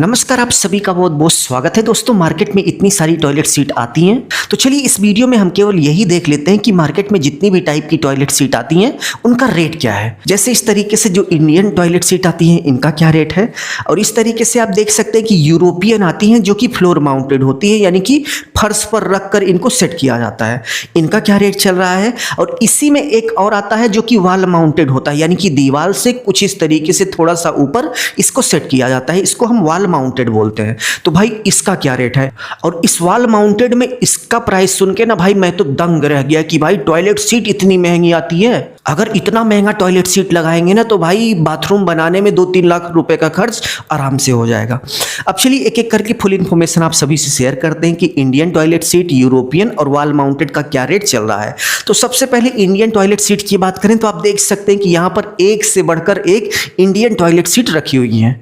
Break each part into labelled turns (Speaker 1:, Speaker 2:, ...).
Speaker 1: नमस्कार, आप सभी का बहुत बहुत स्वागत है। दोस्तों, मार्केट में इतनी सारी टॉयलेट सीट आती हैं, तो चलिए इस वीडियो में हम केवल यही देख लेते हैं कि मार्केट में जितनी भी टाइप की टॉयलेट सीट आती हैं उनका रेट क्या है। जैसे इस तरीके से जो इंडियन टॉयलेट सीट आती हैं इनका क्या रेट है, और इस तरीके से आप देख सकते हैं कि यूरोपियन आती हैं जो कि फ्लोर माउंटेड होती है, यानी कि फर्श पर रख कर इनको सेट किया जाता है, इनका क्या रेट चल रहा है। और इसी में एक और आता है जो कि वॉल माउंटेड होता है, यानी कि दीवार से कुछ इस तरीके से थोड़ा सा ऊपर इसको सेट किया जाता है, इसको हम वॉल माउंटेड बोलते हैं। तो भाई इसका क्या रेट है, और इस वॉल माउंटेड में इसका प्राइस सुन के ना भाई मैं तो दंग रह गया कि भाई टॉयलेट सीट इतनी महंगी आती है। अगर इतना महंगा टॉयलेट सीट लगाएंगे ना तो भाई बाथरूम बनाने में 2-3 लाख रुपए का खर्च आराम से हो जाएगा। अब चलिए एक एक करके फुल इन्फॉर्मेशन आप सभी से शेयर करते हैं कि इंडियन टॉयलेट सीट, यूरोपियन और वॉल माउंटेड का क्या रेट चल रहा है। तो सबसे पहले इंडियन टॉयलेट सीट की बात करें तो आप देख सकते हैं कि यहां पर एक से बढ़कर एक इंडियन टॉयलेट सीट रखी हुई है।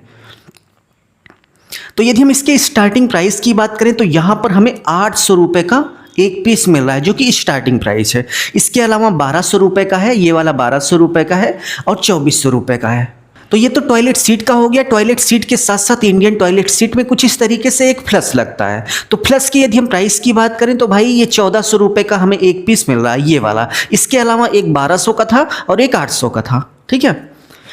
Speaker 1: तो यदि हम इसके स्टार्टिंग प्राइस की बात करें तो यहां पर हमें 800 रुपए का एक पीस मिल रहा है, जो कि स्टार्टिंग प्राइस है। इसके अलावा 1200 रुपए का है, ये वाला 1200 रुपए का है, और 2400 रुपए का है। तो ये तो टॉयलेट सीट का हो गया। टॉयलेट सीट के साथ साथ इंडियन टॉयलेट सीट में कुछ इस तरीके से एक फ्लश लगता है। तो फ्लश की यदि हम प्राइस की बात करें तो भाई ये 1400 रुपए का हमें एक पीस मिल रहा है, ये वाला। इसके अलावा एक 1200 का था और एक 800 का था, ठीक है।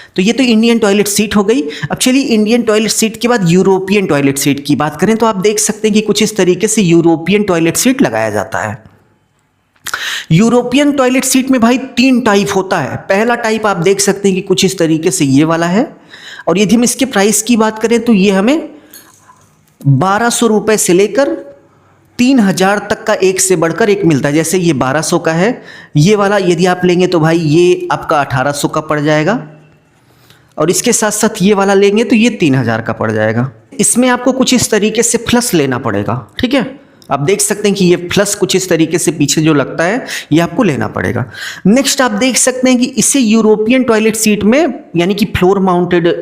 Speaker 1: तो ये तो इंडियन टॉयलेट सीट हो गई। अब चलिए इंडियन टॉयलेट सीट के बाद यूरोपियन टॉयलेट सीट की बात करें तो आप देख सकते हैं कि कुछ इस तरीके से यूरोपियन टॉयलेट सीट लगाया जाता है। यूरोपियन टॉयलेट सीट में भाई 3 टाइप होता है। पहला टाइप आप देख सकते हैं कि कुछ इस तरीके से ये वाला है, और यदि हम इसके प्राइस की बात करें तो ये हमें 1200 रुपए से लेकर 3000 तक का एक से बढ़कर एक मिलता है। जैसे ये 1200 का है, ये वाला यदि आप लेंगे तो भाई ये आपका 1800 का पड़ जाएगा, और इसके साथ साथ ये वाला लेंगे तो ये 3000 का पड़ जाएगा। इसमें आपको कुछ इस तरीके से फ्लश लेना पड़ेगा, ठीक है। आप देख सकते हैं कि ये फ्लश कुछ इस तरीके से पीछे जो लगता है ये आपको लेना पड़ेगा। नेक्स्ट आप देख सकते हैं कि इसे यूरोपियन टॉयलेट सीट में, यानी कि फ्लोर माउंटेड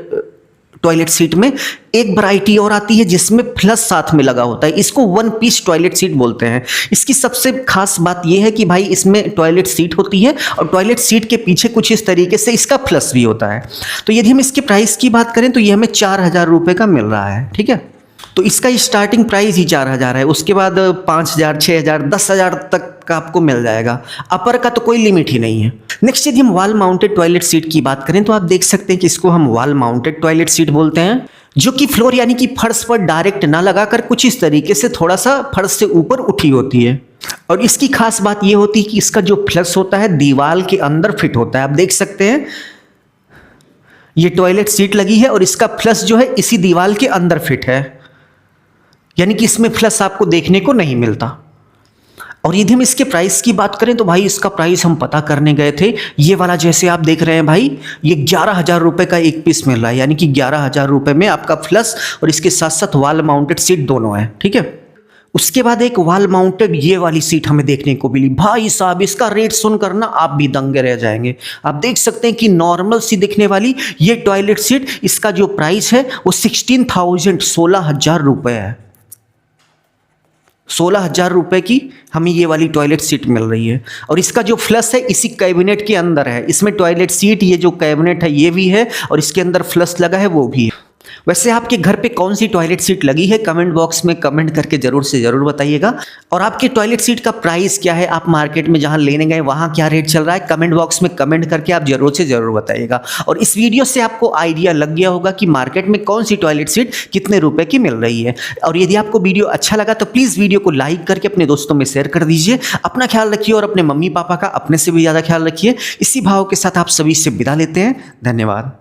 Speaker 1: टॉयलेट सीट में एक वैरायटी और आती है जिसमें फ्लश साथ में लगा होता है। इसको वन पीस टॉयलेट सीट बोलते हैं। इसकी सबसे खास बात यह है कि भाई इसमें टॉयलेट सीट होती है और टॉयलेट सीट के पीछे कुछ इस तरीके से इसका फ्लश भी होता है। तो यदि हम इसके प्राइस की बात करें तो ये हमें 4000 रुपए का मिल रहा है, ठीक है। तो इसका स्टार्टिंग प्राइस ही 4000 है, उसके बाद 5000, 6000, 10000 तक का आपको मिल जाएगा। अपर का तो कोई लिमिट ही नहीं है। नेक्स्ट यदि हम वॉल माउंटेड टॉयलेट सीट की बात करें तो आप देख सकते हैं कि इसको हम वॉल माउंटेड टॉयलेट सीट बोलते हैं, जो कि फ्लोर यानी कि फर्श पर डायरेक्ट ना लगाकर कुछ इस तरीके से थोड़ा सा फर्श से ऊपर उठी होती है। और इसकी खास बात यह होती है कि इसका जो फ्लश होता है दीवार के अंदर फिट होता है। आप देख सकते हैं ये टॉयलेट सीट लगी है और इसका फ्लश जो है इसी दीवार के अंदर फिट है, यानी कि इसमें फ्लश आपको देखने को नहीं मिलता। और यदि हम इसके प्राइस की बात करें तो भाई इसका प्राइस हम पता करने गए थे, ये वाला जैसे आप देख रहे हैं भाई, ये 11000 रुपए का एक पीस मिल रहा है, यानी कि 11000 रुपए में आपका फ्लश और इसके साथ साथ वॉल माउंटेड सीट दोनों है, ठीक है। उसके बाद एक वॉल माउंटेड ये वाली सीट हमें देखने को मिली। भाई साहब इसका रेट सुनकर ना आप भी दंगे रह जाएंगे। आप देख सकते हैं कि नॉर्मल सी दिखने वाली ये टॉयलेट सीट, इसका जो प्राइस है वो 16,000 रुपए है। 16,000 रुपए की हमें ये वाली टॉयलेट सीट मिल रही है, और इसका जो फ्लश है इसी कैबिनेट के अंदर है। इसमें टॉयलेट सीट, ये जो कैबिनेट है ये भी है, और इसके अंदर फ्लश लगा है वो भी है। वैसे आपके घर पे कौन सी टॉयलेट सीट लगी है कमेंट बॉक्स में कमेंट करके जरूर से जरूर बताइएगा। और आपके टॉयलेट सीट का प्राइस क्या है, आप मार्केट में जहां लेने गए वहां क्या रेट चल रहा है, कमेंट बॉक्स में कमेंट करके आप जरूर से जरूर बताइएगा। और इस वीडियो से आपको आइडिया लग गया होगा कि मार्केट में कौन सी टॉयलेट सीट कितने रुपए की मिल रही है। और यदि आपको वीडियो अच्छा लगा तो प्लीज़ वीडियो को लाइक करके अपने दोस्तों में शेयर कर दीजिए। अपना ख्याल रखिए और अपने मम्मी पापा का अपने से भी ज़्यादा ख्याल रखिए। इसी भाव के साथ आप सभी से विदा लेते हैं। धन्यवाद।